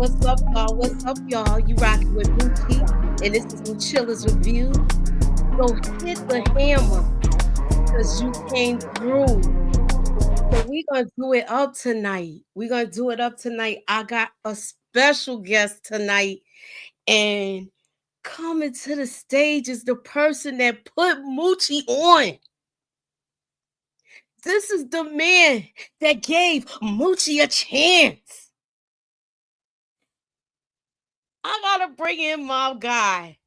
What's up, y'all? What's up, y'all? You rocking with Moochie, and this is MOOCHILLA'S review. So hit the hammer, because you came through. So we're going to do it up tonight. I got a special guest tonight, and coming to the stage is the person that put Moochie on. This is the man that gave Moochie a chance. I gotta bring in my guy.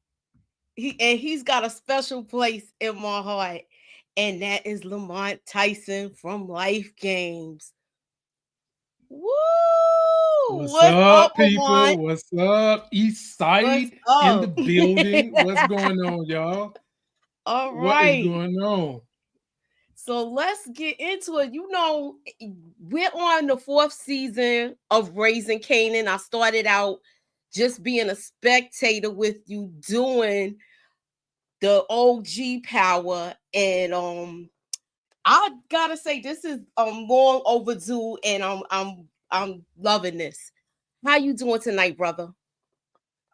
He's got a special place in my heart, and that is Lamont Tyson from LIFEGAINS. Woo! What's up, people? Lamont? What's up? East Side in the building. What's going on, y'all? All right. What is going on? So let's get into it. You know, we're on the 4th season of Raising Kanan. I started out just being a spectator with you doing the OG power, and I gotta say this is long overdue, and I'm loving this. How you doing tonight, brother?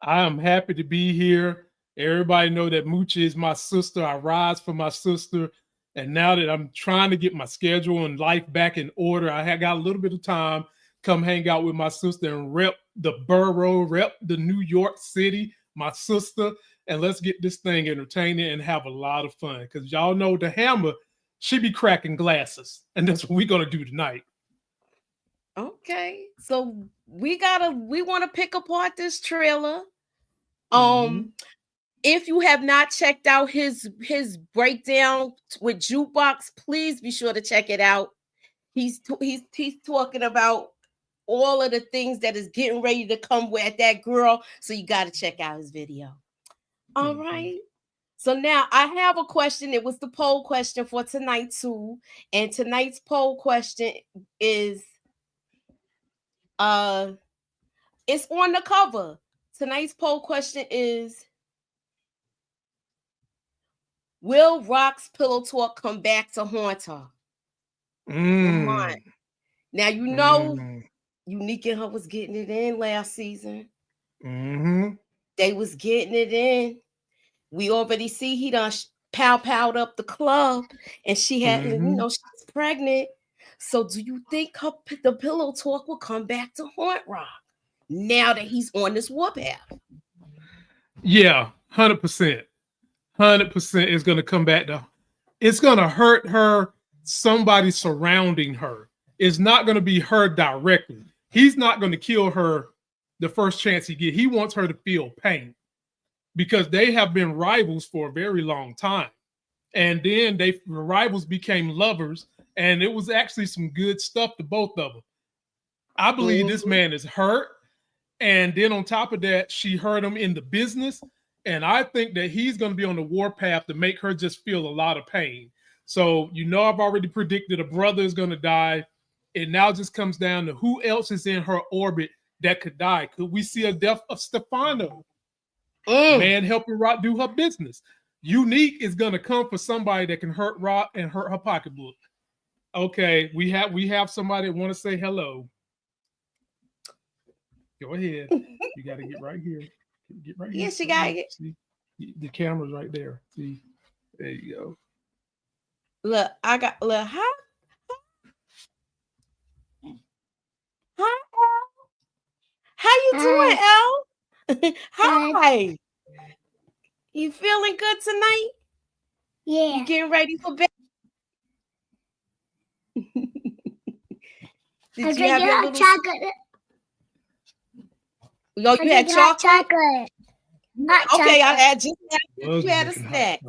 I am happy to be here. Everybody know that Moochie is my sister. I rise for my sister, and now that I'm trying to get my schedule and life back in order, I have got a little bit of time. Come hang out with my sister and rep the borough, rep the New York City, my sister, and let's get this thing entertaining and have a lot of fun. Because y'all know the hammer, she be cracking glasses, and that's what we're gonna do tonight. Okay, so we want to pick apart this trailer. If you have not checked out his breakdown with Jukebox, please be sure to check it out. He's talking about all of the things that is getting ready to come with that girl. So you got to check out his video. All right. So now I have a question. It was the poll question for tonight too. And tonight's poll question is, it's on the cover. Tonight's poll question is, will Raq'S pillow talk come back to haunt her? Come on. Now, you know, Unique and her was getting it in last season. They was getting it in. We already see he done powed up the club, and she had, you know, she's pregnant. So do you think the pillow talk will come back to haunt Raq now that he's on this warpath? Yeah, 100%. 100% is going to come back to, it's going to hurt her, somebody surrounding her. It's not going to be her directly. He's not going to kill her the first chance he gets. He wants her to feel pain because they have been rivals for a very long time. And then the rivals became lovers, and it was actually some good stuff to both of them. I believe this man is hurt. And then on top of that, she hurt him in the business. And I think that he's going to be on the warpath to make her just feel a lot of pain. So, you know, I've already predicted a brother is going to die. It now just comes down to who else is in her orbit that could die. Could we see a death of Stefano? Man helping Raq do her business. Unique is going to come for somebody that can hurt Raq and hurt her pocketbook. Okay, we have somebody that want to say hello. Go ahead. You got to get right here. Get right here. Yeah, she got it. See, the camera's right there. See, there you go. Look, I got look. Hi, Elle. How you doing, Elle? Hi. You feeling good tonight? Yeah. You getting ready for bed? Did you have your little chocolate? No, you had chocolate. Chocolate. Okay, I had just You had a snack.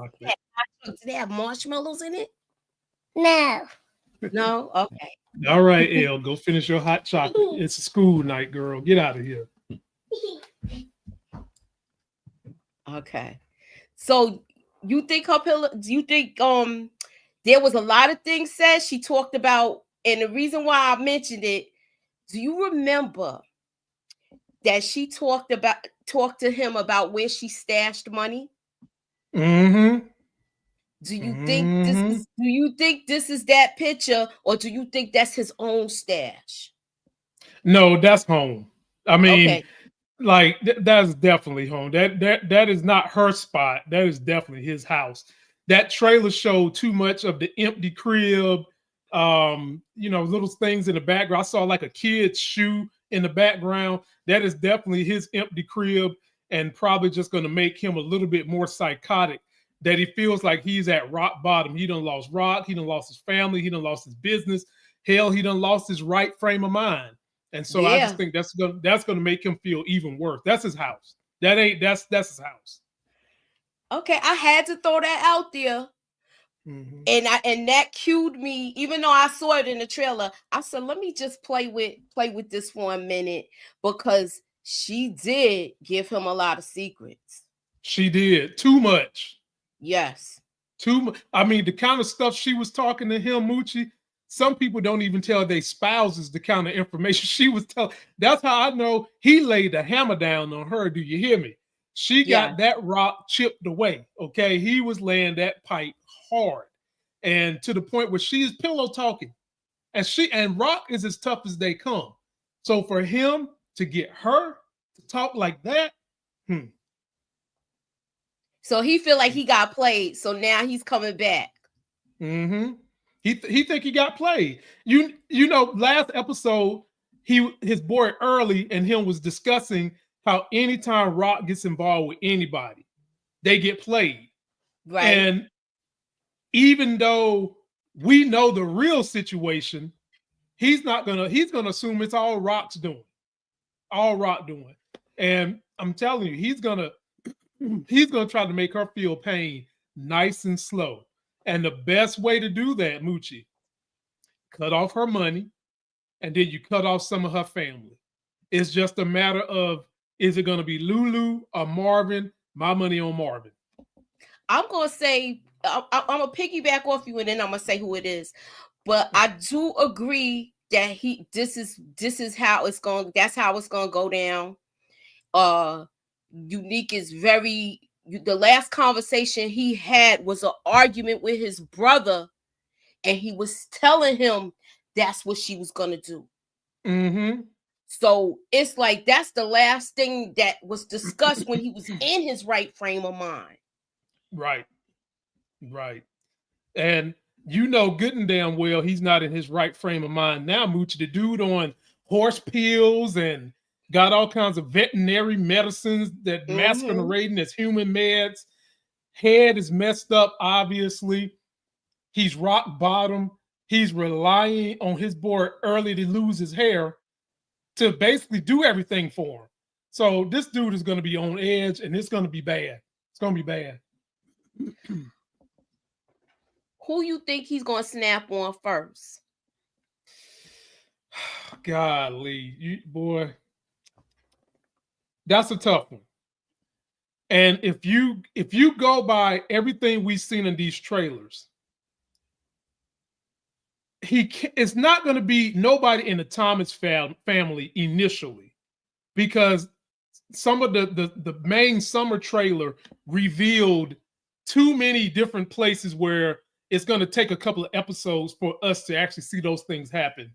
Did they have marshmallows in it? No. No? Okay. All right, Elle, go finish your hot chocolate. It's a school night, girl. Get out of here. Okay. So you think her pillow, do you think there was a lot of things said she talked about, and the reason why I mentioned it, do you remember that she talked to him about where she stashed money? Do you think this is that picture, or do you think that's his own stash? No, that's home. I mean, Okay. like that's definitely home. That is not her spot. That is definitely his house. That trailer showed too much of the empty crib. Little things in the background. I saw like a kid's shoe in the background. That is definitely his empty crib, and probably just going to make him a little bit more psychotic. That he feels like he's at rock bottom. He done lost Rock. He done lost his family. He done lost his business. Hell, he done lost his right frame of mind. And so I just think that's gonna make him feel even worse. That's his house. That's his house. Okay, I had to throw that out there. Mm-hmm. And that cued me, even though I saw it in the trailer. I said, let me just play with this for a minute, because she did give him a lot of secrets. She did too much. Yes. Too much. I mean, the kind of stuff she was talking to him, Moochie. Some people don't even tell their spouses the kind of information she was telling. That's how I know he laid the hammer down on her. Do you hear me? She got that rock chipped away. Okay. He was laying that pipe hard. And to the point where she's pillow talking. And Rock is as tough as they come. So for him to get her to talk like that, So he feel like he got played. So now he's coming back. Mm-hmm. He think he got played. You know, last episode, his boy Early and him was discussing how anytime Rock gets involved with anybody, they get played. Right. And even though we know the real situation, he's gonna assume it's all Rock's doing. All Rock doing. And I'm telling you, he's gonna try to make her feel pain nice and slow. And the best way to do that, Moochie, cut off her money, and then you cut off some of her family. It's just a matter of, is it going to be Lulu or Marvin? My money on Marvin. I'm going to say, I'm going to piggyback off you, and then I'm going to say who it is. But I do agree that this is how it's going. That's how it's going to go down. Unique is very. The last conversation he had was an argument with his brother, and he was telling him that's what she was gonna do. Mm-hmm. So it's like that's the last thing that was discussed when he was in his right frame of mind. Right. And you know good and damn well he's not in his right frame of mind now, Moochie. The dude on horse pills and got all kinds of veterinary medicines that masquerading as human meds. Head is messed up, obviously. He's rock bottom. He's relying on his boy Early to lose his hair to basically do everything for him. So this dude is going to be on edge, and it's going to be bad. It's going to be bad. Who you think he's going to snap on first? Golly, boy. That's a tough one. And if you go by everything we've seen in these trailers, it's not going to be nobody in the Thomas family initially, because some of the main summer trailer revealed too many different places where it's going to take a couple of episodes for us to actually see those things happen.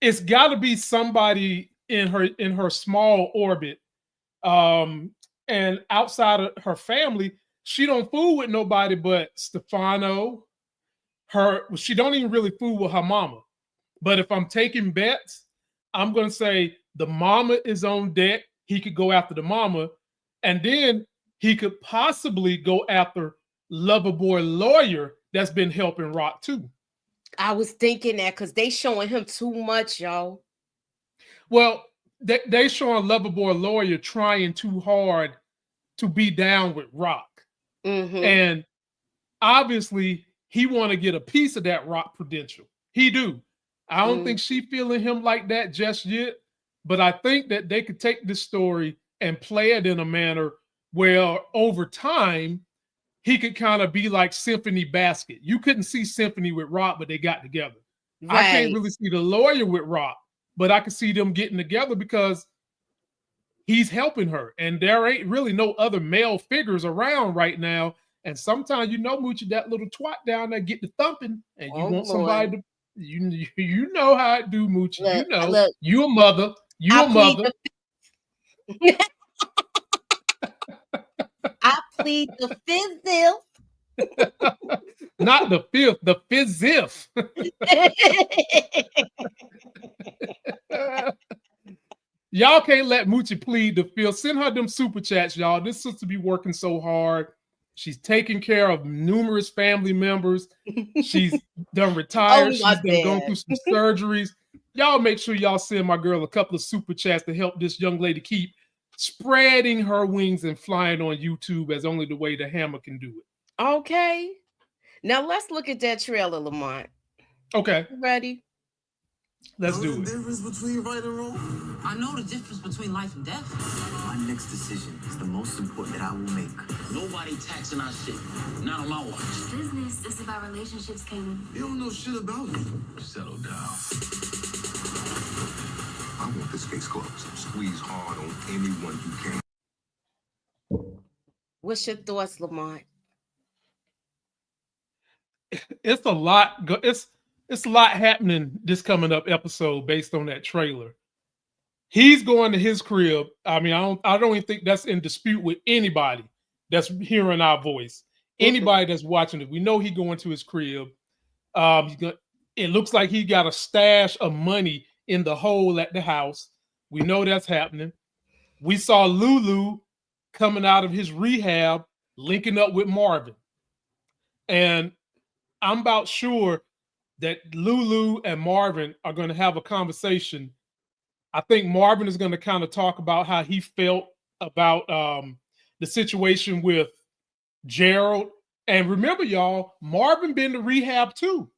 It's got to be somebody in her small orbit, and outside of her family. She don't fool with nobody but Stefano. She don't even really fool with her mama. But if I'm taking bets, I'm going to say the mama is on deck. He could go after the mama, and then he could possibly go after Loverboy Lawyer that's been helping Rock too. I was thinking that because they showing him too much, y'all. Well, they showing Loverboy Lawyer trying too hard to be down with Rock. And obviously he want to get a piece of that Rock credential. He do. I don't think she feeling him like that just yet, but I think that they could take this story and play it in a manner where over time he could kind of be like Symphony Basket. You couldn't see Symphony with Rock, but they got together. Right. I can't really see the Lawyer with Rock, but I can see them getting together because he's helping her. And there ain't really no other male figures around right now. And sometimes, you know, Moochie, that little twat down there get the thumping, and you want somebody to, you know how it do, Moochie. Look, you know, you a mother. You a mother. I plead the fifth. Not the fifth, the fifth. Y'all can't let Moochie plead the fifth. Send her them super chats, y'all. This sister be working so hard. She's taking care of numerous family members. She's done retired. She's done gone through some surgeries. Y'all make sure y'all send my girl a couple of super chats to help this young lady keep spreading her wings and flying on YouTube as only the way the hammer can do it. Okay. Now let's look at that trailer, Lamont. Okay. Ready? Let's do it. The difference between right and wrong? I know the difference between life and death. My next decision is the most important that I will make. Nobody taxing our shit. Not on my watch. Business is about relationships, Kanan. You don't know shit about it. Settle down. I want this case closed. Squeeze hard on anyone you can. What's your thoughts, Lamont? It's a lot. It's a lot happening this coming up episode based on that trailer. He's going to his crib. I mean, I don't even think that's in dispute with anybody that's hearing our voice. Anybody that's watching it, we know he's going to his crib. It looks like he got a stash of money in the hole at the house. We know that's happening. We saw Lulu coming out of his rehab, linking up with Marvin. And I'm about sure that Lulu and Marvin are going to have a conversation. I think Marvin is going to kind of talk about how he felt about the situation with Gerald. And remember, y'all, Marvin been to rehab too.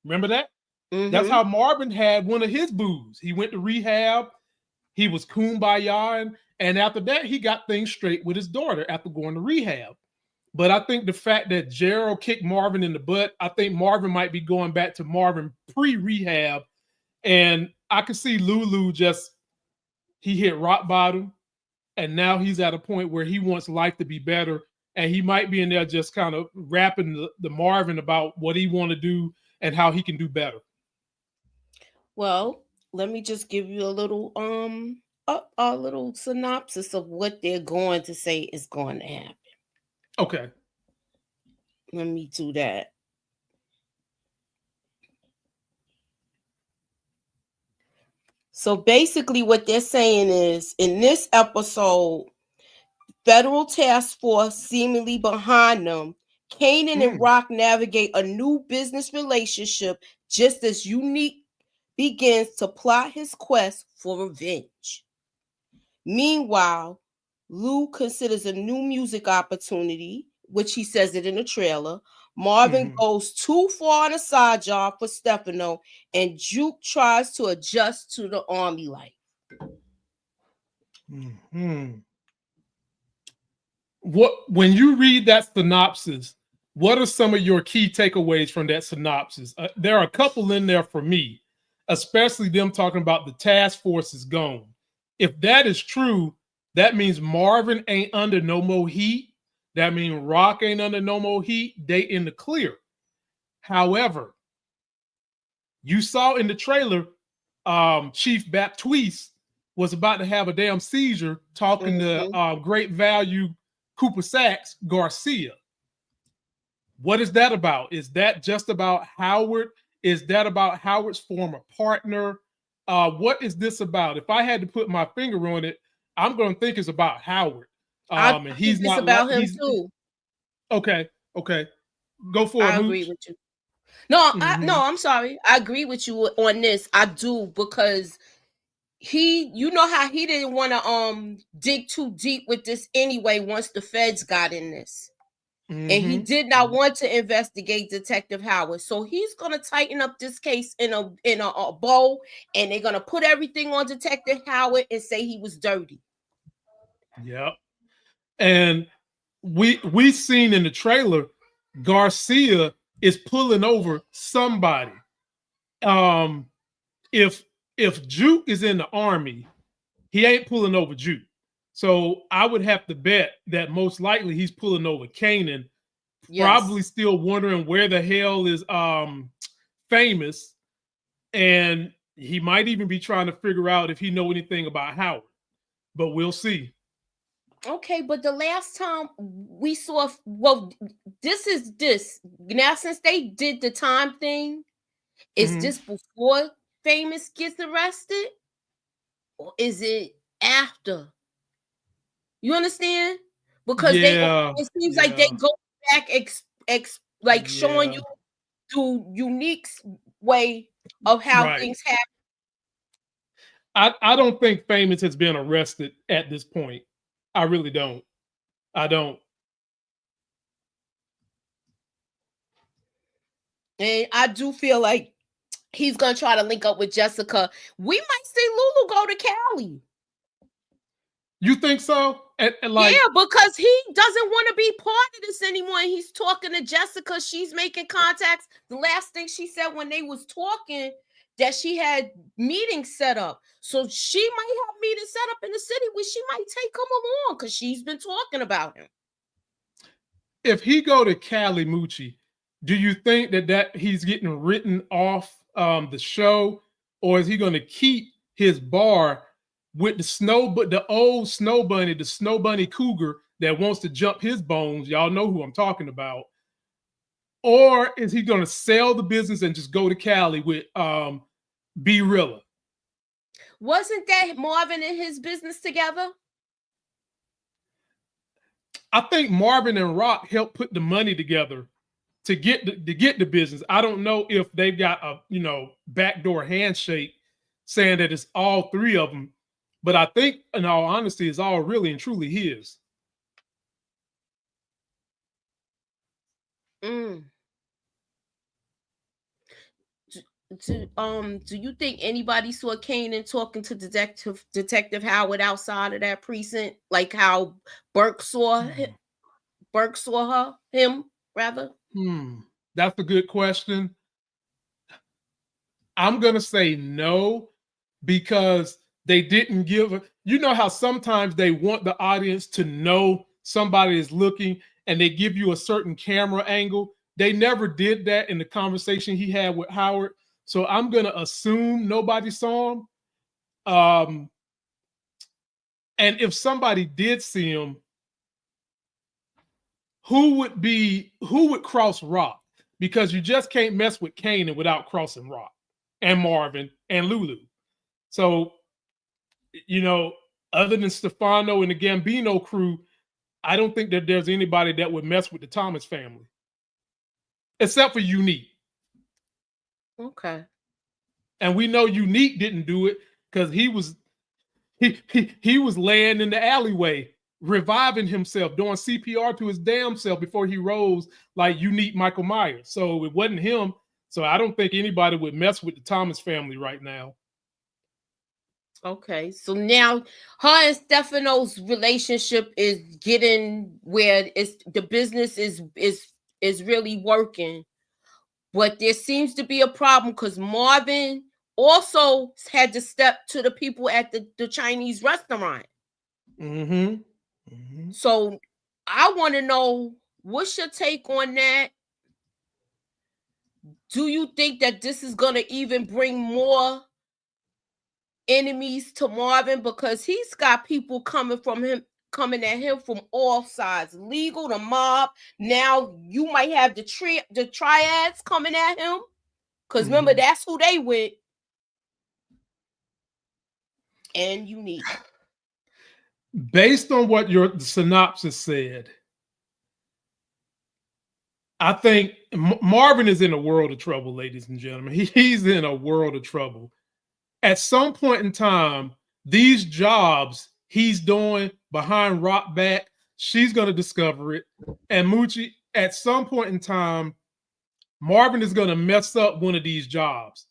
Remember that? Mm-hmm. That's how Marvin had one of his boos. He went to rehab. He was kumbaya. And after that, he got things straight with his daughter after going to rehab. But I think the fact that Gerald kicked Marvin in the butt, I think Marvin might be going back to Marvin pre-rehab. And I can see Lulu he hit rock bottom. And now he's at a point where he wants life to be better. And he might be in there just kind of rapping the Marvin about what he want to do and how he can do better. Well, let me just give you a little synopsis of what they're going to say is going to happen. Okay. Let me do that. So basically what they're saying is, in this episode, federal task force seemingly behind them, Kanan and Rock navigate a new business relationship just as Unique begins to plot his quest for revenge. Meanwhile, Lou considers a new music opportunity, which he says it in the trailer. Marvin goes too far on a side job for Stefano, and Juke tries to adjust to the army life. When you read that synopsis, what are some of your key takeaways from that synopsis? There are a couple in there for me, especially them talking about the task force is gone. If that is true, that means Marvin ain't under no more heat. That means Rock ain't under no more heat. They in the clear. However, you saw in the trailer, Chief Baptiste was about to have a damn seizure talking to Great Value Cooper Sachs Garcia. What is that about? Is that just about Howard? Is that about Howard's former partner? What is this about? If I had to put my finger on it, I'm going to think it's about Howard. And he's not about him too. Okay. Go for it. I agree with you. No, I'm sorry. I agree with you on this. I do, because you know how he didn't want to dig too deep with this anyway once the feds got in this. And he did not want to investigate Detective Howard. So he's going to tighten up this case in a bow, and they're going to put everything on Detective Howard and say he was dirty. Yep. And we seen in the trailer, Garcia is pulling over somebody. If Juke is in the army, he ain't pulling over Juke. So I would have to bet that most likely he's pulling over Kanan, probably still wondering where the hell is Famous. And He might even be trying to figure out if he know anything about Howard, but we'll see. Okay, but the last time we saw, well, this now since they did the time thing, is this before Famous gets arrested, or is it after? You understand? Because it seems like they go back showing you through Unique's way of how things happen. I don't think Famous has been arrested at this point. I really don't. I don't. And I do feel like he's gonna try to link up with Jessica. We might see Lulu go to Cali. You think so? Yeah, because he doesn't want to be part of this anymore. He's talking to Jessica. She's making contacts. The last thing she said when they was talking, that she had meetings set up. So she might have meetings set up in the city where she might take him along because she's been talking about him. If he go to Cali, Moochie, do you think that he's getting written off the show, or is he going to keep his bar with the old snow bunny, the snow bunny cougar that wants to jump his bones? Y'all know who I'm talking about. Or is he going to sell the business and just go to Cali with B-Rilla? Wasn't that Marvin and his business together? I think Marvin and Rock helped put the money together to get the business. I don't know if they've got a backdoor handshake saying that it's all three of them, but I think, in all honesty, it's all really and truly his. Do you think anybody saw Kanan talking to Detective Howard outside of that precinct, like how Burke saw him? Burke saw him rather. That's a good question. I'm gonna say no, because they didn't give. You know how sometimes they want the audience to know somebody is looking, and they give you a certain camera angle. They never did that in the conversation he had with Howard. So I'm going to assume nobody saw him. And if somebody did see him, who would cross Rock? Because you just can't mess with Kanan without crossing Rock and Marvin and Lulu. So, other than Stefano and the Gambino crew, I don't think that there's anybody that would mess with the Thomas family. Except for Unique. Okay. And we know Unique didn't do it because he was laying in the alleyway, reviving himself, doing CPR to his damn self before he rose like Unique Michael Myers. So it wasn't him. So I don't think anybody would mess with the Thomas family right now. Okay, so now her and Stefano's relationship is getting where the business is really working. But there seems to be a problem because Marvin also had to step to the people at the Chinese restaurant. So I want to know, what's your take on that? Do you think that this is going to even bring more enemies to Marvin? Because he's got people coming at him from all sides, legal, the mob. Now you might have the triads coming at him, because remember, that's who they with. And Unique. Based on what the synopsis said, I think Marvin is in a world of trouble, ladies and gentlemen. He's in a world of trouble. At some point in time, these jobs he's doing behind Rock back, she's going to discover it. And Moochie, at some point in time, Marvin is going to mess up one of these jobs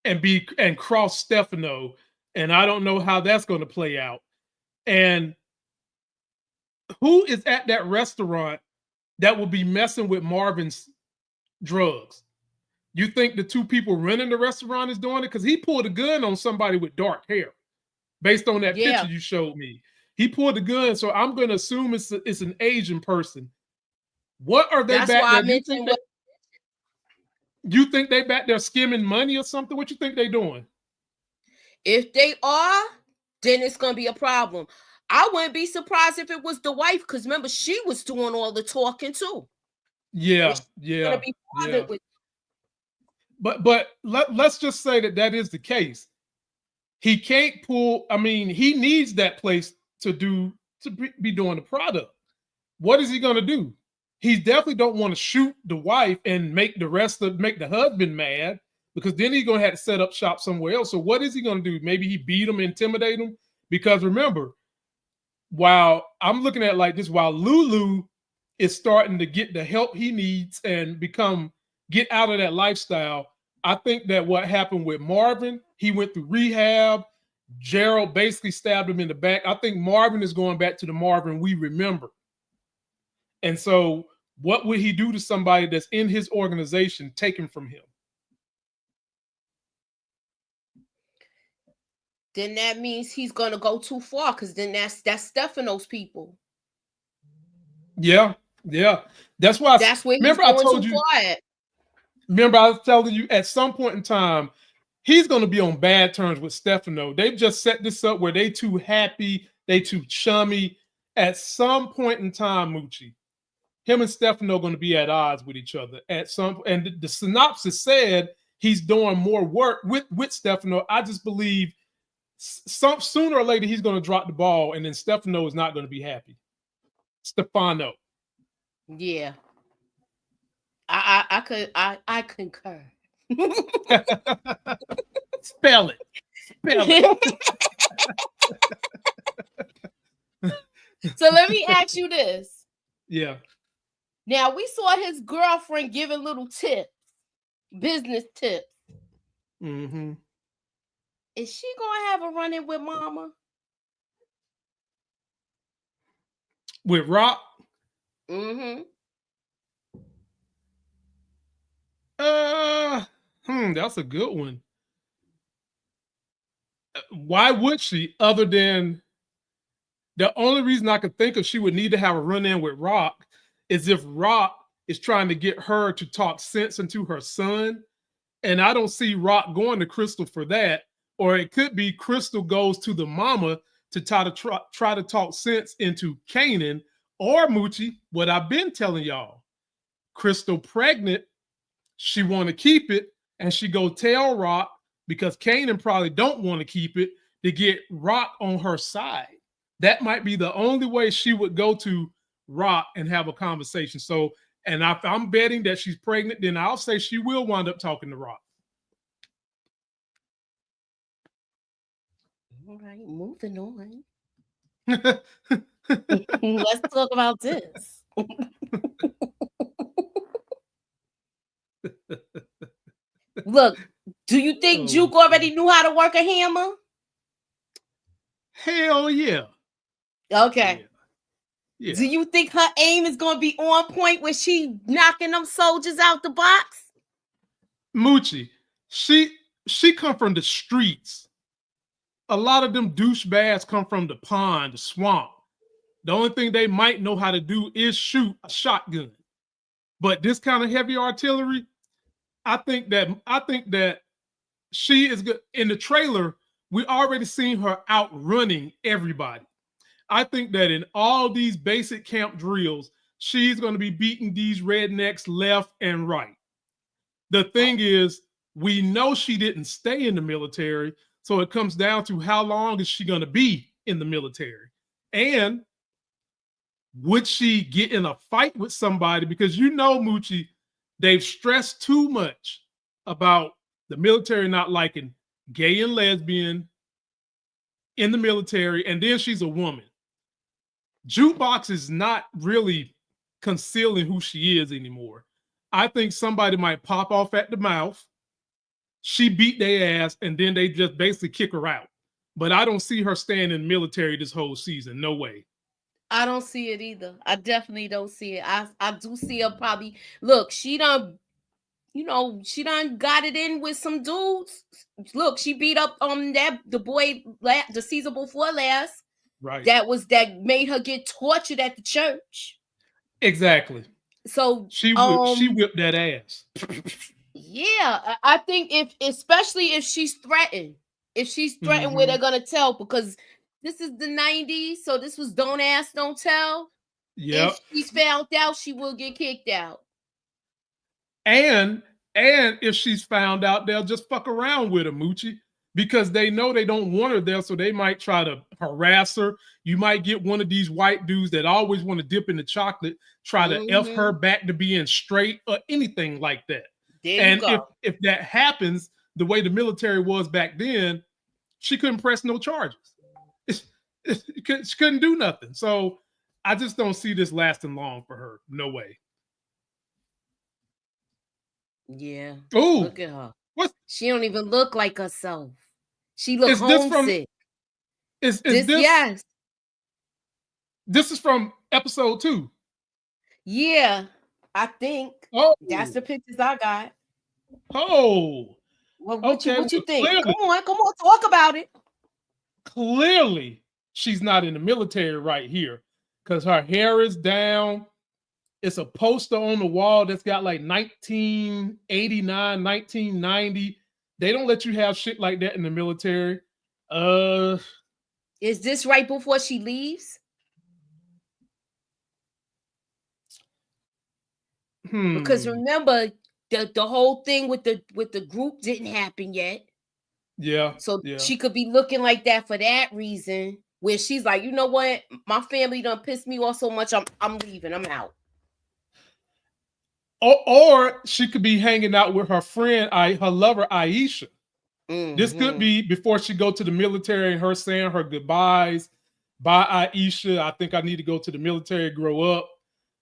and cross Stefano. And I don't know how that's going to play out. And who is at that restaurant that will be messing with Marvin's drugs? You think the two people running the restaurant is doing it? Because he pulled a gun on somebody with dark hair. Based on that picture you showed me, he pulled the gun. So I'm going to assume it's an Asian person. What are they back there? You think they back there skimming money or something? What you think they doing? If they are, then it's gonna be a problem. I wouldn't be surprised if it was the wife, because remember, she was doing all the talking too. Yeah, Gonna be bothered with. But let's just say that is the case. He can't pull. I mean, he needs that place to be doing the product. What is he gonna do? He definitely don't want to shoot the wife and make the husband mad, because then he's gonna have to set up shop somewhere else. So what is he gonna do? Maybe he beat him, intimidate him. Because remember, while I'm looking at it like this, while Lulu is starting to get the help he needs and get out of that lifestyle, I think that what happened with Marvin, he went through rehab. Gerald basically stabbed him in the back. I think Marvin is going back to the Marvin we remember. And so what would he do to somebody that's in his organization taken from him? Then that means he's gonna go too far, because then that's Stefano's people. Yeah. That's why. That's where he's going too far at. Remember, I was telling you at some point in time, he's going to be on bad terms with Stefano. They've just set this up where they too happy, they too chummy. At some point in time, Moochie, him and Stefano are going to be at odds with each other at some. And the synopsis said he's doing more work with Stefano. I just believe sooner or later he's going to drop the ball, and then Stefano is not going to be happy. Stefano. Yeah. I concur. Spell it. So let me ask you this. Yeah. Now, we saw his girlfriend giving little tips, business tips. Mm-hmm. Is she gonna have a run-in with Mama? With Rock? Mm-hmm. That's a good one. Why would she? Other than the only reason I could think of she would need to have a run-in with Rock is if Rock is trying to get her to talk sense into her son. And I don't see Rock going to Crystal for that. Or it could be Crystal goes to the mama to try to talk sense into Kanan. Or Moochie, what I've been telling y'all. Crystal pregnant, she want to keep it, and she go tell Rock, because Kanan probably don't want to keep it, to get Rock on her side. That might be the only way she would go to Rock and have a conversation. So, and if I'm betting that she's pregnant, then I'll say she will wind up talking to Rock. All right, moving on. Let's talk about this. Look, do you think Juke already knew how to work a hammer? Hell yeah. Okay. Yeah. Do you think her aim is going to be on point when she knocking them soldiers out the box? Moochie, she come from the streets. A lot of them douchebags come from the pond, the swamp. The only thing they might know how to do is shoot a shotgun. But this kind of heavy artillery, I think that she is good. In the trailer, we already seen her outrunning everybody. I think that in all these basic camp drills, she's going to be beating these rednecks left and right. The thing is, we know she didn't stay in the military, so it comes down to how long is she going to be in the military? And would she get in a fight with somebody? Because you know, Moochie, they've stressed too much about the military not liking gay and lesbian in the military, and then she's a woman. Jukebox is not really concealing who she is anymore. I think somebody might pop off at the mouth. She beat their ass, and then they just basically kick her out. But I don't see her staying in the military this whole season. No way. I don't see it either. I definitely don't see it. I do see her probably. Look, she done got it in with some dudes. Look, she beat up the boy the season before last. Right. That made her get tortured at the church. Exactly. So she whipped that ass. Yeah, I think especially if she's threatened. If she's threatened with, they're gonna tell, because this is the 90s, so this was don't ask, don't tell. Yep. If she's found out, she will get kicked out. And if she's found out, they'll just fuck around with her, Moochie, because they know they don't want her there, so they might try to harass her. You might get one of these white dudes that always want to dip in the chocolate, try to F her back to being straight or anything like that. There you go. If that happens, the way the military was back then, she couldn't press no charges. She couldn't do nothing. So I just don't see this lasting long for her. No way. Yeah. Oh, look at her. What? She don't even look like herself. She looks Is homesick. this? Yes. This is from episode 2. Yeah, I think. Oh, that's the pictures I got. Oh. Well, what you think? Clearly, come on, talk about it. Clearly, she's not in the military right here, because her hair is down. It's a poster on the wall that's got like 1989, 1990. They don't let you have shit like that in the military. Is this right before she leaves? Because remember, the whole thing with the group didn't happen yet. Yeah. So she could be looking like that for that reason, where she's like, you know what, my family done pissed me off so much, I'm leaving, I'm out. Or she could be hanging out with her friend, her lover Aisha. This could be before she go to the military and her saying her goodbyes. Bye, Aisha. I think I need to go to the military, grow up.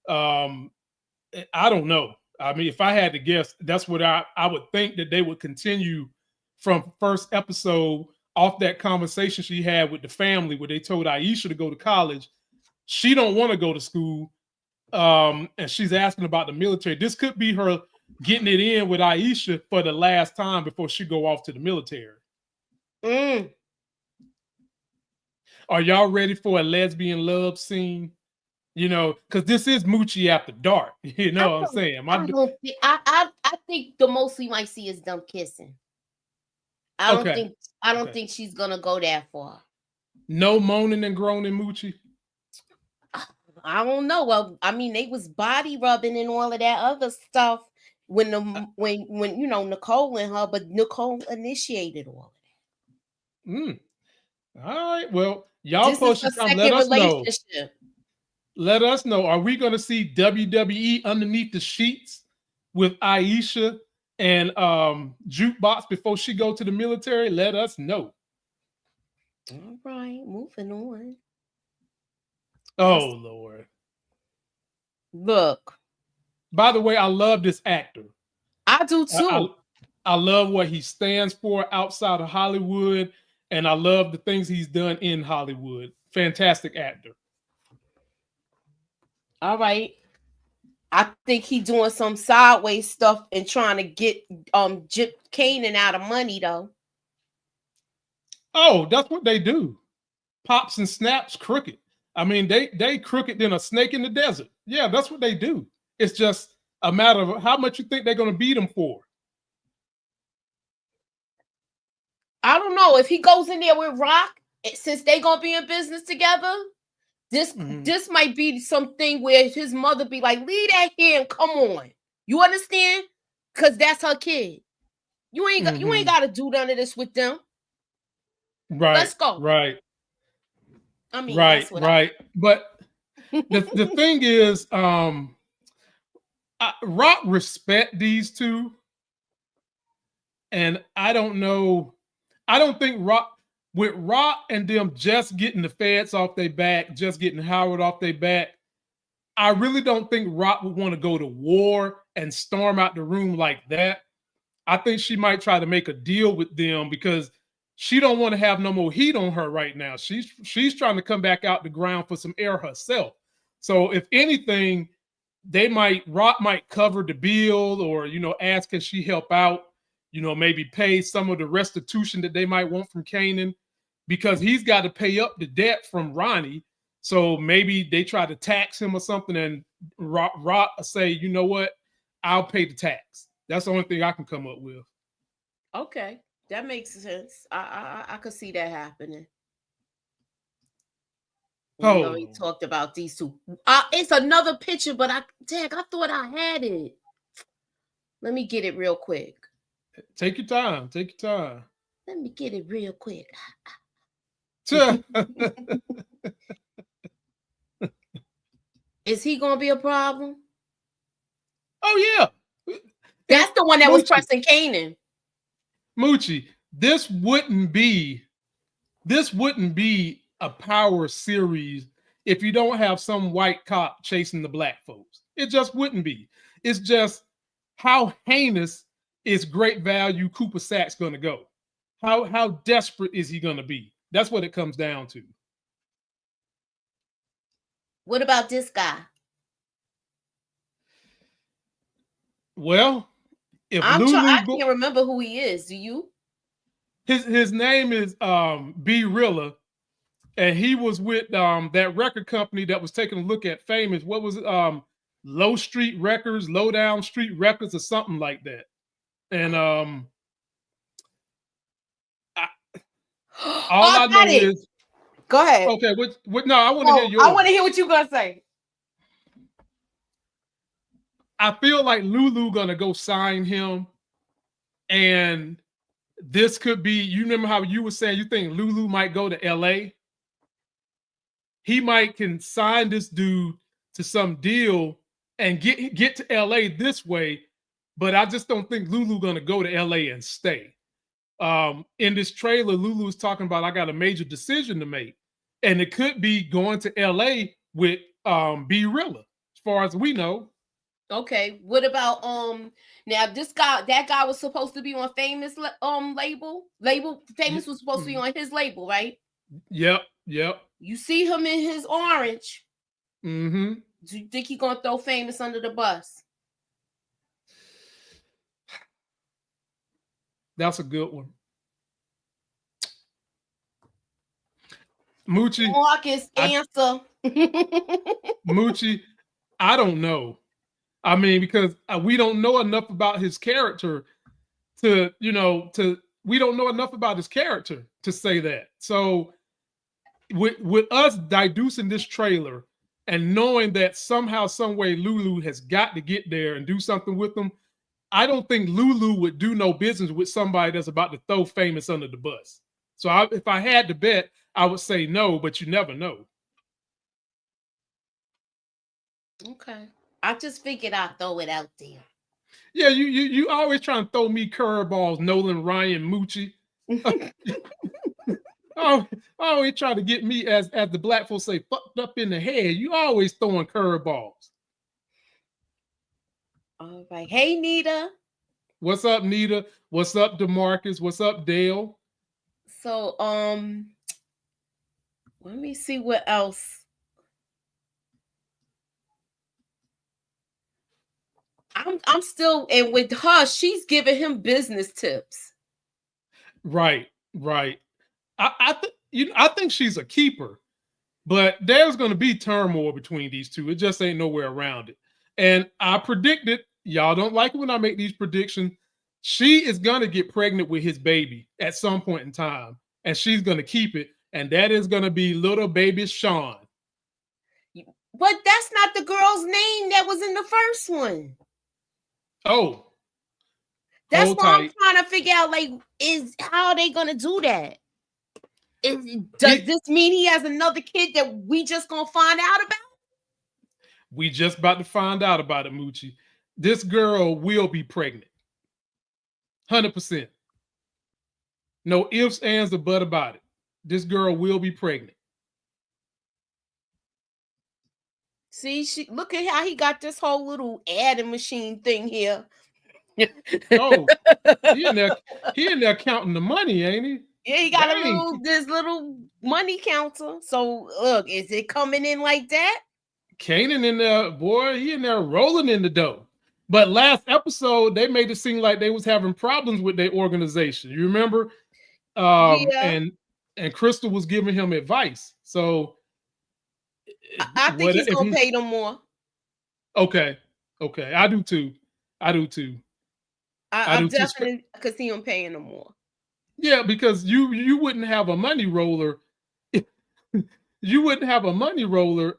I don't know. I mean, if I had to guess, that's what I would think, that they would continue from first episode off that conversation she had with the family where they told Aisha to go to college. She don't want to go to school. And she's asking about the military. This could be her getting it in with Aisha for the last time before she go off to the military. Are y'all ready for a lesbian love scene? You know, because this is Moochie After Dark. You know what I'm saying? I think the most we might see is them kissing. I don't think she's gonna go that far. No moaning and groaning, Moochie. I don't know. Well, I mean, they was body rubbing and all of that other stuff when you know, Nicole and her, but Nicole initiated all of that. All right. Well, y'all this post is a time. Let us know. relationship. Let us know. Are we going to see WWE underneath the sheets with Aisha and Jukebox before she go to the military? Let us know. All right, moving on. Oh, Lord. Look. By the way, I love this actor. I do too. I love what he stands for outside of Hollywood, and I love the things he's done in Hollywood. Fantastic actor. All right. I think he doing some sideways stuff and trying to get Kanan out of money, though. Oh, that's what they do. Pops and snaps crooked. I mean, they crooked than a snake in the desert. Yeah, that's what they do. It's just a matter of how much you think they're going to beat him for. I don't know. If he goes in there with Rock, since they going to be in business together, this might be something where his mother be like, leave that here and come on. You understand? Because that's her kid. You ain't got to do none of this with them. Right. Let's go. Right. I mean, right. But the thing is, Rock respect these two, and I don't know. I don't think Rock and them just getting the feds off their back, just getting Howard off their back. I really don't think Rock would want to go to war and storm out the room like that. I think she might try to make a deal with them because she don't want to have no more heat on her right now. She's trying to come back out the ground for some air herself. So if anything, Rock might cover the bill or, ask can she help out, maybe pay some of the restitution that they might want from Kanan because he's got to pay up the debt from Ronnie. So maybe they try to tax him or something and Rock say, you know what, I'll pay the tax. That's the only thing I can come up with. Okay. That makes sense. I could see that happening. We already talked about these two. It's another picture, but I thought I had it. Let me get it real quick. Take your time. Take your time. Let me get it real quick. Is he gonna be a problem? Oh yeah, that's the one that was pressing Kanan. Moochie, this wouldn't be a power series if you don't have some white cop chasing the black folks. It just wouldn't be. It's just how heinous is Great Value Cooper Saxe going to go? How desperate is he going to be? That's what it comes down to. What about this guy? Well, if I can't remember who he is. Do you? His name is B Rilla, and he was with that record company that was taking a look at Famous. What was it? Low Street Records, Low Down Street Records, or something like that. And all I know is. Go ahead. Okay, no, I want to hear yours. I want to hear what you're gonna say. I feel like Lulu gonna go sign him, and this could be. You remember how you were saying you think Lulu might go to LA? He might can sign this dude to some deal and get to LA this way, but I just don't think Lulu gonna go to LA and stay. In this trailer, Lulu is talking about I got a major decision to make, and it could be going to LA with B Rilla, as far as we know. Okay, what about now that guy was supposed to be on Famous label. Famous was supposed to be on his label, right? Yep. You see him in his orange. Mm-hmm. Do you think he's gonna throw Famous under the bus? That's a good one. Moochie. Marcus, answer. Moochie, I don't know. I mean, because we don't know enough about his character we don't know enough about his character to say that. So with us deducing this trailer and knowing that somehow, some way Lulu has got to get there and do something with them, I don't think Lulu would do no business with somebody that's about to throw Famous under the bus. So if I had to bet, I would say no, but you never know. Okay. I just figured I'd throw it out there. Yeah, you always trying to throw me curveballs, Nolan, Ryan, Moochie. Oh, always try to get me, as the black folks say, fucked up in the head. You always throwing curveballs. All right. Hey, Nita. What's up, Nita? What's up, DeMarcus? What's up, Dale? So, let me see what else. I'm still, and with her, she's giving him business tips. Right. I think she's a keeper, but there's going to be turmoil between these two. It just ain't nowhere around it. And I predicted, y'all don't like it when I make these predictions, she is going to get pregnant with his baby at some point in time, and she's going to keep it, and that is going to be little baby Sean. But that's not the girl's name that was in the first one. Oh. That's why I'm trying to figure out, how are they going to do that? Does this mean he has another kid that we just going to find out about? We just about to find out about it, Moochie. This girl will be pregnant. 100%. No ifs, ands, or buts about it. This girl will be pregnant. See, look at how he got this whole little adding machine thing here. Oh, he in there counting the money, ain't he? Yeah, he got this little money counter. So look, is it coming in like that? Kanan in there, boy, he in there rolling in the dough. But last episode, they made it seem like they was having problems with their organization. You remember? Yeah. And Crystal was giving him advice. So I think he's gonna pay them more. Okay. I do too. I definitely could see him paying them more. Yeah, because you wouldn't have a money roller. You wouldn't have a money roller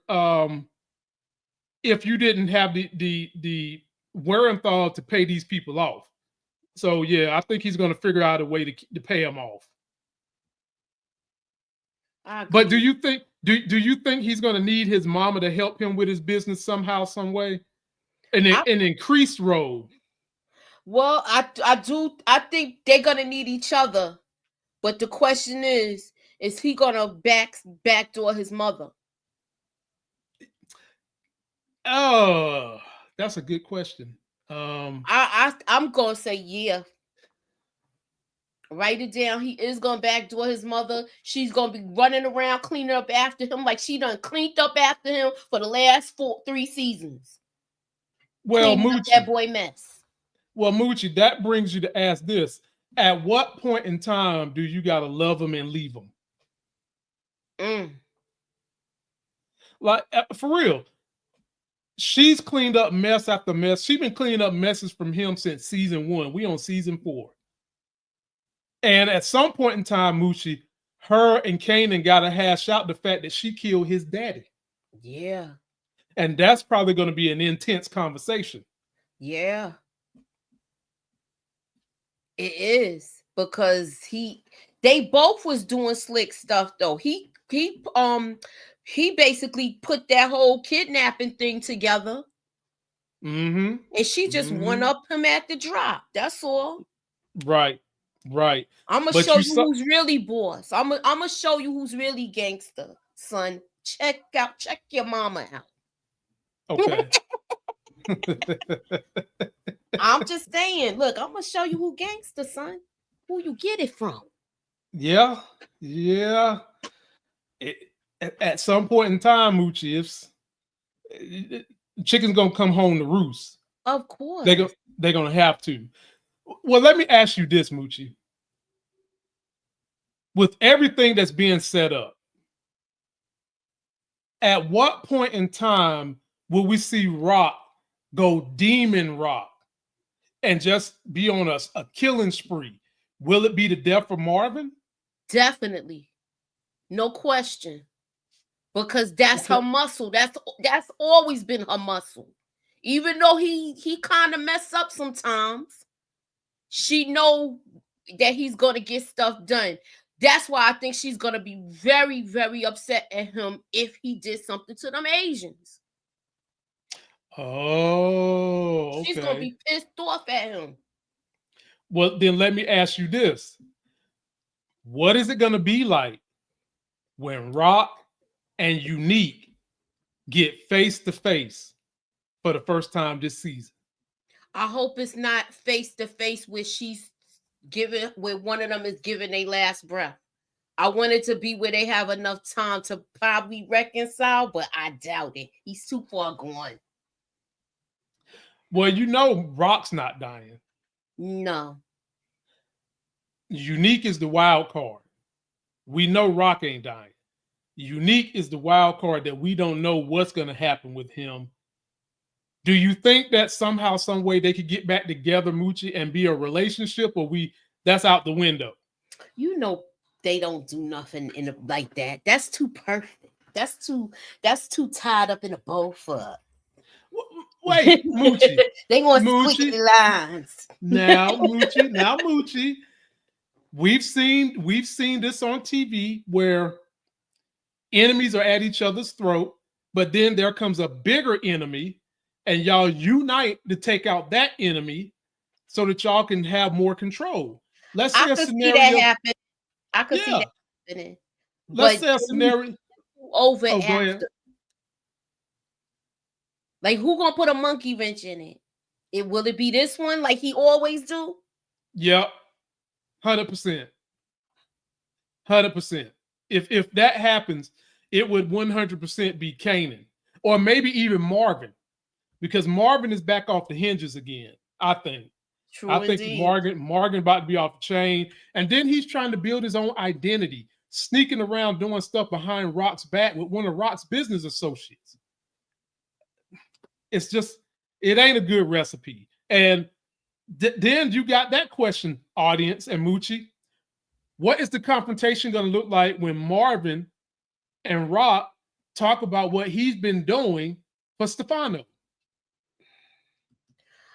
if you didn't have the wherewithal to pay these people off. So yeah, I think he's going to figure out a way to pay them off. But do you think you think he's going to need his mama to help him with his business somehow, some way, an increased role? Well, I think they're gonna need each other, but the question is he gonna backdoor his mother? Oh, that's a good question. I'm gonna say yeah. Write it down. He is gonna backdoor his mother. She's gonna be running around cleaning up after him like she done cleaned up after him for the last 3 seasons. Well, Moochie, that boy mess. Well, Moochie, that brings you to ask this: at what point in time do you gotta love him and leave him? Like for real, she's cleaned up mess after mess. She's been cleaning up messes from him since season 1. We on season 4. And at some point in time, Moochie, her and Kanan got to hash out the fact that she killed his daddy. Yeah. And that's probably going to be an intense conversation. Yeah. It is, because they both was doing slick stuff though. He basically put that whole kidnapping thing together. Mm-hmm. And she just went up him at the drop. That's all. Right. I'm gonna show you who's really boss. I'm gonna show you who's really gangster, son. Check your mama out. Okay. I'm just saying, look, I'm gonna show you who gangster, son. Who you get it from. Yeah. At some point in time, Moochie, if chicken's gonna come home to roost. Of course. They're gonna have to. Well, let me ask you this, Moochie. With everything that's being set up, at what point in time will we see Rock go demon Rock and just be on a killing spree? Will it be the death of Marvin? Definitely. No question. Because that's her muscle. That's always been her muscle. Even though he kind of mess up sometimes, she know that he's going to get stuff done. That's why I think she's going to be very, very upset at him if he did something to them Asians. Oh, okay. She's going to be pissed off at him. Well, then let me ask you this. What is it going to be like when Rock and Unique get face to face for the first time this season? I hope it's not face to face where one of them is giving their last breath. I want it to be where they have enough time to probably reconcile, but I doubt it. He's too far gone. Well, you know Rock's not dying. No. Unique is the wild card. We know Rock ain't dying. Unique is the wild card that we don't know what's going to happen with him. Do you think that somehow, some way they could get back together, Moochie, and be a relationship, or that's out the window? You know they don't do nothing like that. That's too perfect. That's too tied up in a bow for. Wait, Moochie. They want squiggly lines. Now, Moochie. We've seen this on TV where enemies are at each other's throat, but then there comes a bigger enemy, and y'all unite to take out that enemy so that y'all can have more control. Let's say a scenario. See that happen. I could see that happening. Let's say a scenario over after. Like, who gonna put a monkey wrench in it? Will it be this one like he always do? Yep. 100%. 100%. If that happens, it would 100% be Kanan, or maybe even Marvin, because Marvin is back off the hinges again. I think. True, I think Marvin about to be off the chain, and then he's trying to build his own identity, sneaking around doing stuff behind Rock's back with one of Rock's business associates. It's just, it ain't a good recipe. And then you got that question, audience and Moochie. What is the confrontation going to look like when Marvin and Raq talk about what he's been doing for Stefano?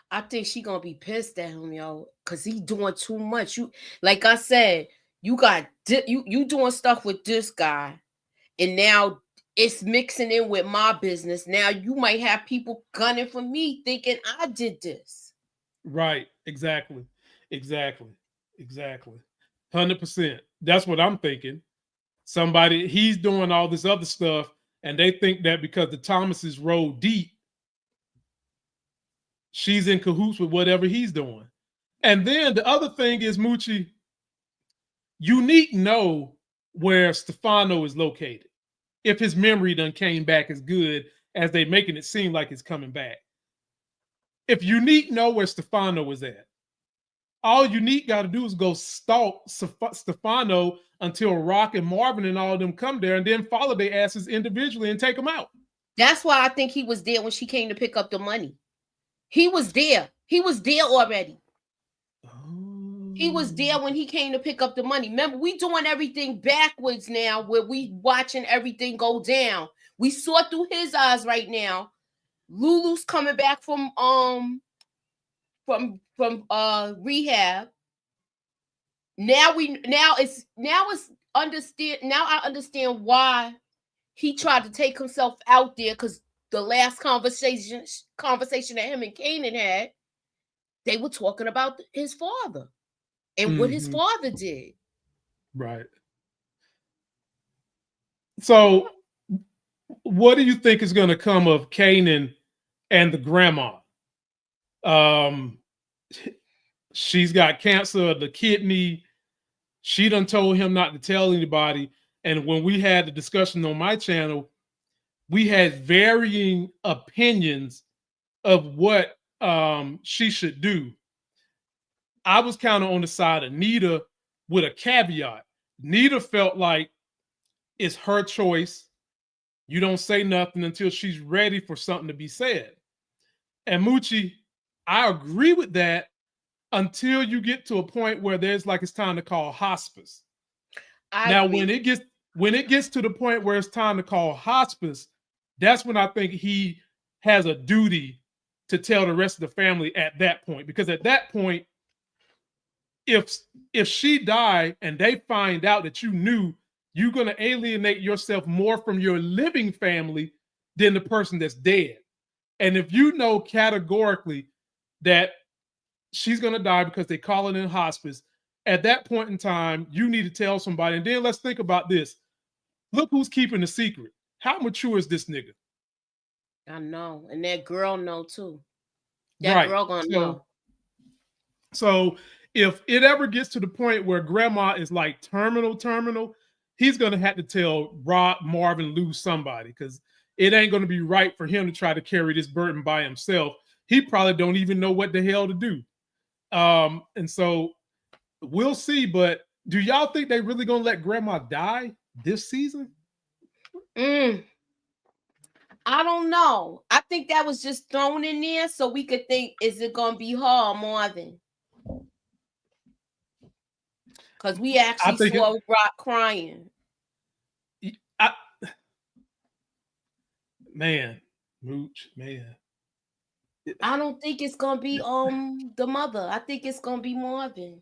I think she gonna be pissed at him, yo, because he doing too much. You, like I said, you got you doing stuff with this guy, and now it's mixing in with my business. Now you might have people gunning for me, thinking I did this. Right. Exactly. 100%. That's what I'm thinking. Somebody, he's doing all this other stuff, and they think that because the Thomases roll deep, she's in cahoots with whatever he's doing. And then the other thing is, Moochie, Unique know where Stefano is located. If his memory done came back as good as they making it seem like it's coming back. If Unique know where Stefano is at, all Unique got to do is go stalk Stefano until Raq and Marvin and all of them come there, and then follow their asses individually and take them out. That's why I think he was there when she came to pick up the money. He was there. He was there already. Oh. He was there when he came to pick up the money. Remember, we doing everything backwards now, where we watching everything go down. We saw through his eyes right now. Lulu's coming back from rehab. Now I understand why he tried to take himself out there, because the last conversation that him and Kanan had, they were talking about his father and what his father did. Right. So what do you think is going to come of Kanan and the grandma? She's got cancer of the kidney. She done told him not to tell anybody. And when we had the discussion on my channel, we had varying opinions of what she should do. I was kind of on the side of Nita with a caveat. Nita felt like it's her choice. You don't say nothing until she's ready for something to be said. And Moochie, I agree with that until you get to a point where there's like it's time to call hospice. When it gets to the point where it's time to call hospice, that's when I think he has a duty to tell the rest of the family at that point. Because at that point, if she died and they find out that you knew, you're going to alienate yourself more from your living family than the person that's dead. And if you know categorically that she's going to die because they call it in hospice, at that point in time, you need to tell somebody. And then let's think about this. Look who's keeping the secret. How mature is this nigga? I know. And that girl know too. That girl gonna know. So if it ever gets to the point where grandma is like terminal, he's going to have to tell Raq, Marvin, Lou, somebody, because it ain't going to be right for him to try to carry this burden by himself. He probably don't even know what the hell to do. And so we'll see. But do y'all think they really going to let grandma die this season? I don't know. I think that was just thrown in there so we could think, is it going to be her or Marvin? Because we actually saw Raq crying. Mooch. I don't think it's gonna be the mother. I think it's gonna be Marvin.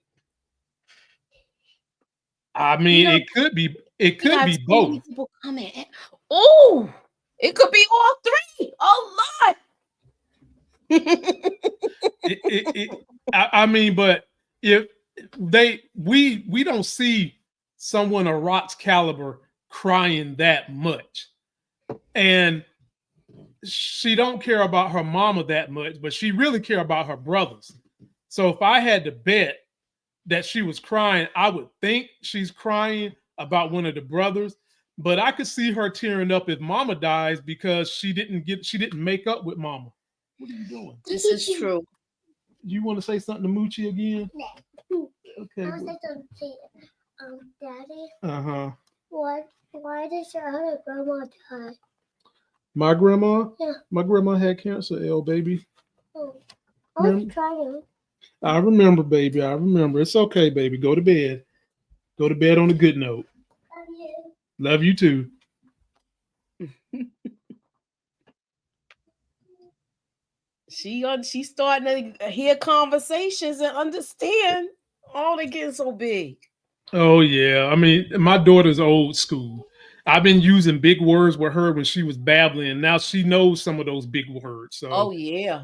I mean, it could be. It could be both. People coming. Oh, it could be all three. Oh Lord. I mean, but if we don't see someone of Raq's caliber crying that much, and she don't care about her mama that much, but she really care about her brothers. So if I had to bet that she was crying, I would think she's crying about one of the brothers, but I could see her tearing up if mama dies because she didn't make up with mama. What are you doing? This is true. You want to say something to Moochie again? No. Okay. I was going to say, Daddy. Why did your other grandma die? My grandma? Yeah. My grandma had cancer, baby. Oh. I was trying. I remember, baby. I remember. It's okay, baby. Go to bed. Go to bed on a good note. Love you too. She's starting to hear conversations and understand. Oh, they getting so big. Oh yeah, I mean, my daughter's old school. I've been using big words with her when she was babbling, and now she knows some of those big words. So, oh yeah,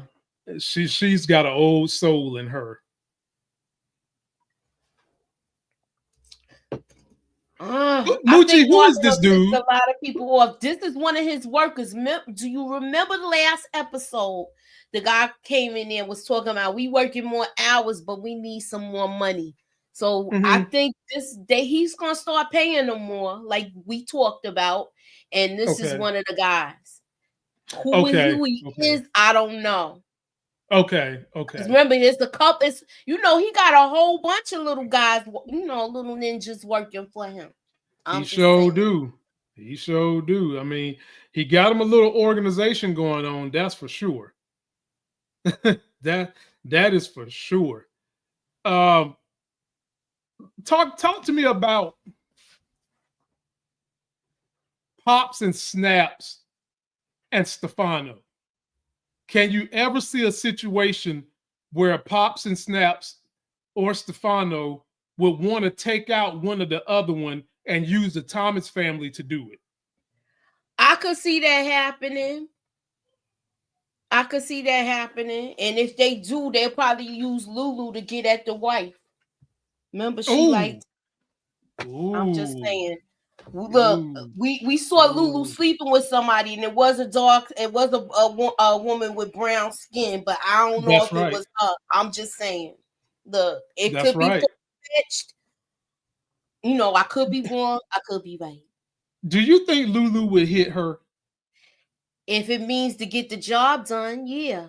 she's got an old soul in her. Moochie, who is this dude? A lot of people off. This is one of his workers. Do you remember the last episode? The guy came in there and was talking about we working more hours, but we need some more money. So I think this day he's gonna start paying them more, like we talked about. And this is one of the guys. Who he is, I don't know. Okay. Remember, there's a couple. He got a whole bunch of little guys, little ninjas working for him. He sure do. I mean, he got him a little organization going on. That's for sure. that is for sure. Talk to me about Pops and Snaps and Stefano. Can you ever see a situation where Pops and Snaps or Stefano would want to take out one of the other one and use the Thomas family to do it? I could see that happening. And if they do, they'll probably use Lulu to get at the wife. Remember, she I'm just saying. Look, we saw Lulu sleeping with somebody, and it was a woman with brown skin, but I don't know if it was her. I'm just saying. Look, it could be fetched. I could be wrong. I could be right. Do you think Lulu would hit her? If it means to get the job done, yeah.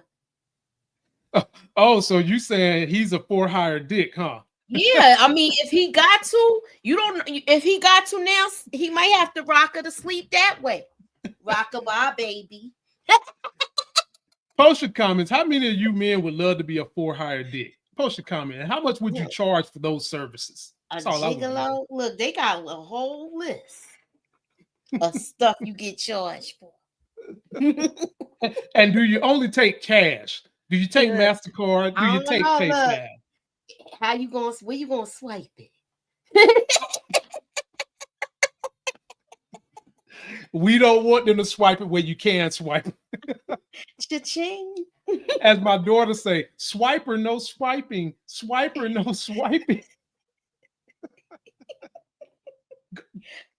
Oh, so you saying he's a for-hire dick, huh? Yeah, I mean, if he got to, if he got to now, he might have to rock her to sleep that way. Rock her, bye, baby. Post your comments. How many of you men would love to be a for-hire dick? Post your comment. How much would you charge for those services? That's a gigolo? Look, they got a whole list of stuff you get charged for. And do you only take cash? Do you take MasterCard? Do you take PayPal? Where you gonna swipe it? We don't want them to swipe it where you can swipe it. Cha-ching. As my daughter say, swiper, no swiping. Swiper, no swiping.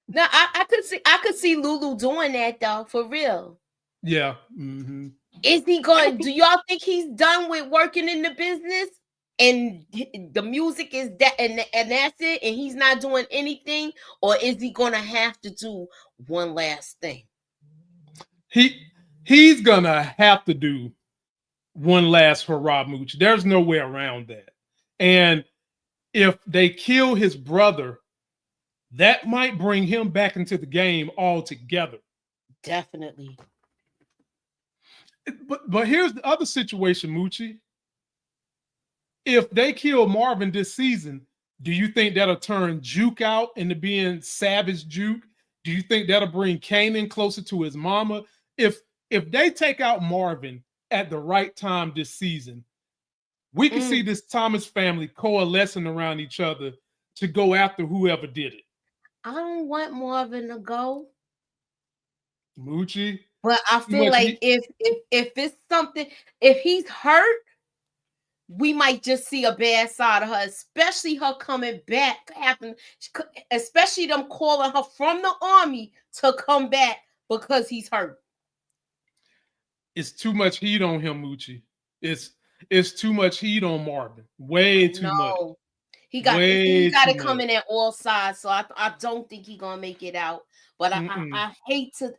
No, I could see Lulu doing that though, for real. Yeah. Is he going? Do y'all think he's done with working in the business and the music is that and that's it, and he's not doing anything, or is he gonna have to do one last thing? He's gonna have to do one last hurrah, Mooch. There's no way around that. And if they kill his brother, that might bring him back into the game altogether. Definitely. But here's the other situation, Moochie. If they kill Marvin this season, do you think that'll turn Juke out into being Savage Juke? Do you think that'll bring Kanan closer to his mama? If they take out Marvin at the right time this season, we can see this Thomas family coalescing around each other to go after whoever did it. I don't want Marvin to go, Moochie. But I feel like if it's something, if he's hurt, we might just see a bad side of her, especially her coming back, especially them calling her from the army to come back because he's hurt. It's too much heat on him, Moochie. It's too much heat on Marvin. Way too much. He got to come in at all sides, so I don't think he's gonna make it out. But I hate to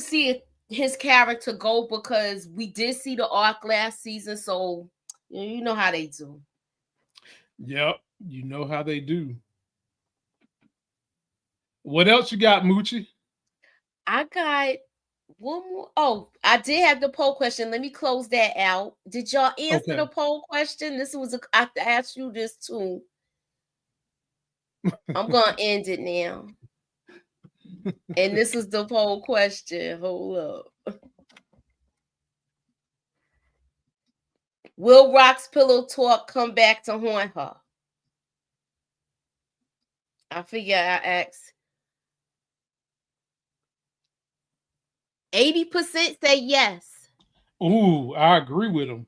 see his character go, because we did see the arc last season, so you know how they do. Yep, you know how they do. What else you got, Moochie? I got one more. Oh, I did have the poll question. Let me close that out. Did y'all answer the poll question? I have to ask you this too. I'm gonna end it now. And this is the poll question. Hold up. Will Raq's pillow talk come back to haunt her? I figure I asked. 80% say yes. Ooh, I agree with him.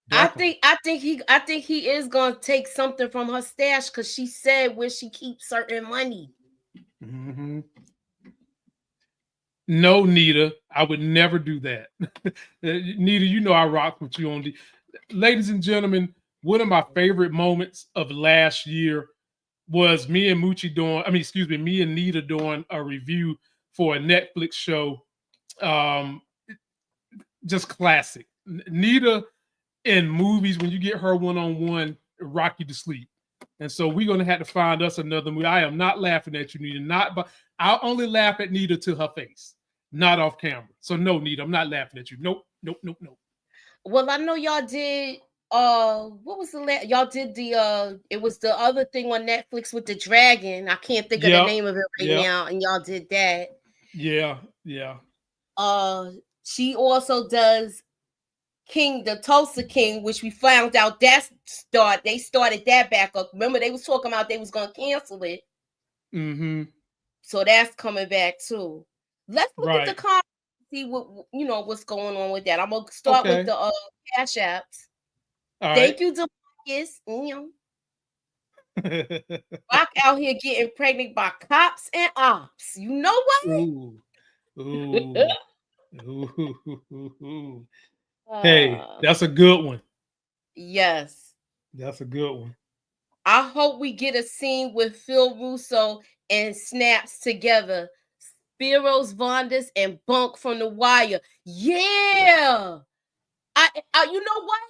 Definitely. I think he is gonna take something from her stash because she said where she keeps certain money. Mm-hmm. No, Nita, I would never do that. Nita, you know I rock with you on the. Ladies and gentlemen, one of my favorite moments of last year was me and me and Nita doing a review for a Netflix show. Just classic. Nita in movies, when you get her one-on-one, rock you to sleep. And so we're going to have to find us another movie. I am not laughing at you, Nita. But I'll only laugh at Nita to her face, not off camera. So no, Nita, I'm not laughing at you. Nope. Well, I know y'all did. What was the y'all did the it was the other thing on Netflix with the dragon. I can't think of the name of it right now, and y'all did that. Yeah. She also does the Tulsa King, which we found out they started that back up. Remember, they was talking about they was gonna cancel it. Mm-hmm. So that's coming back too. Let's look at the comments, see what what's going on with that. I'm gonna start with the Cash Apps. Thank you, Demarcus. Rock out here getting pregnant by cops and ops. You know what? Ooh. Hey, that's a good one. Yes. That's a good one. I hope we get a scene with Phil Russo and Snaps together. Spiros Vondas and Bunk from The Wire. Yeah. I you know what?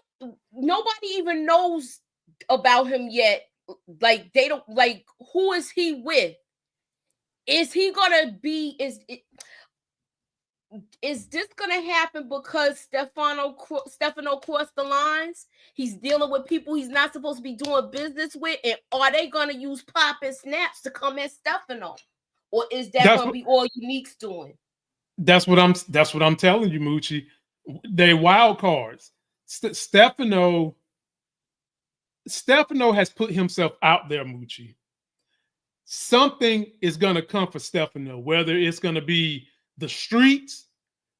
Nobody even knows about him yet. Like they don't who is he with? Is he gonna be is this gonna happen because Stefano crossed the lines? He's dealing with people he's not supposed to be doing business with, and are they gonna use Pop and Snaps to come at Stefano, or is that gonna be all Unique's doing? That's what I'm telling you, Moochie. They wild cards. Stefano has put himself out there, Moochie. Something is gonna come for Stefano, whether it's gonna be the streets,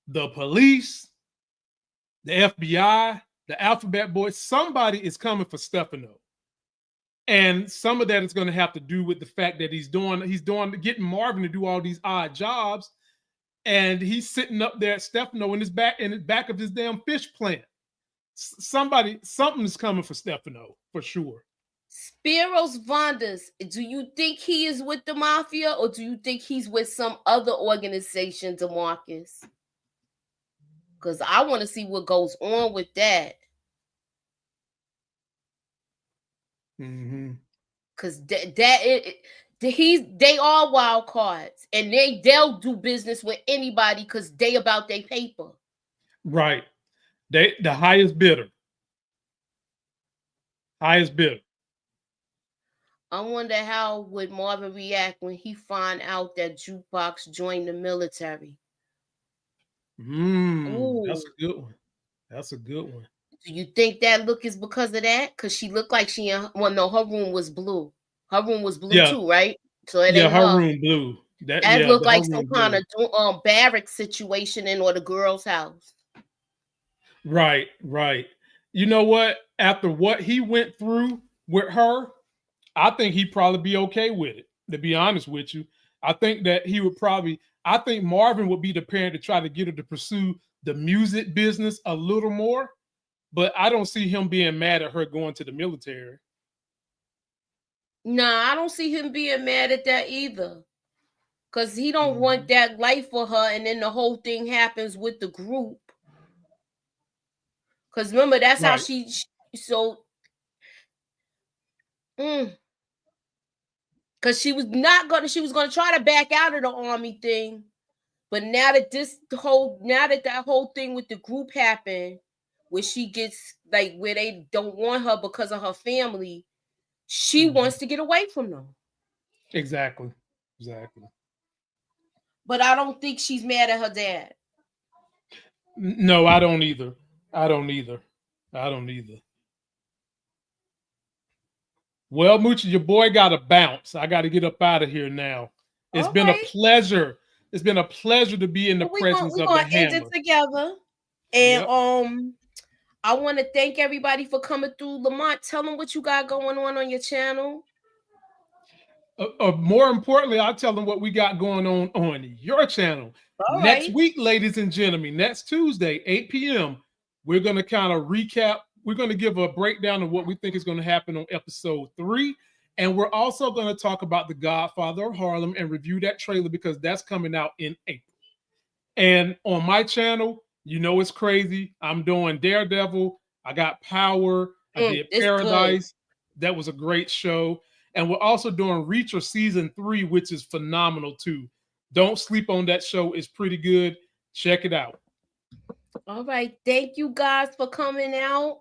the police, the FBI, the Alphabet Boys. Somebody is coming for Stefano. And some of that is going to have to do with the fact that he's getting Marvin to do all these odd jobs. And he's sitting up there at Stefano in the back of his damn fish plant. Something's coming for Stefano for sure. Spiros Vondas, do you think he is with the mafia, or do you think he's with some other organization, DeMarcus? Because I want to see what goes on with that. Mm-hmm. Because they are wild cards, and they'll do business with anybody because they about their paper. Right. The highest bidder. I wonder how would Marvin react when he find out that Jukebox joined the military. That's a good one. Do you think that look is because of that? Because she looked like her room was blue. Her room was blue too, right? So it ain't her room blue. That looked like some kind of barrack situation in the girl's house. Right. You know what? After what he went through with her, I think he'd probably be okay with it, to be honest with you. I think that I think Marvin would be the parent to try to get her to pursue the music business a little more, but I don't see him being mad at her going to the military. Nah, I don't see him being mad at that either. Because he don't want that life for her, and then the whole thing happens with the group. Because remember, that's how she because she was gonna try to back out of the army thing, but now that that whole thing with the group happened, where she gets like where they don't want her because of her family. She wants to get away from them. Exactly. But I don't think she's mad at her dad. No, I don't either. Well, Moochie, your boy got to bounce. I got to get up out of here now. It's been a pleasure. It's been a pleasure to be in the presence of the Hammer. We're gonna end it together. And I want to thank everybody for coming through. Lamont, tell them what you got going on your channel. More importantly, I'll tell them what we got going on your channel. Next week, ladies and gentlemen, next Tuesday, 8 p.m., we're going to kind of recap. We're going to give a breakdown of what we think is going to happen on episode 3. And we're also going to talk about The Godfather of Harlem and review that trailer because that's coming out in April. And on my channel, you know it's crazy. I'm doing Daredevil. I got Power. I did Paradise. That was a great show. And we're also doing Reacher Season 3, which is phenomenal too. Don't sleep on that show. It's pretty good. Check it out. All right. Thank you guys for coming out.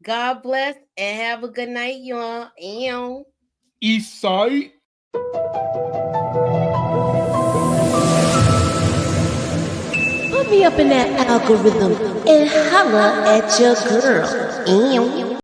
God bless and have a good night, y'all. East Side. Put me up in that algorithm and holla at your girl.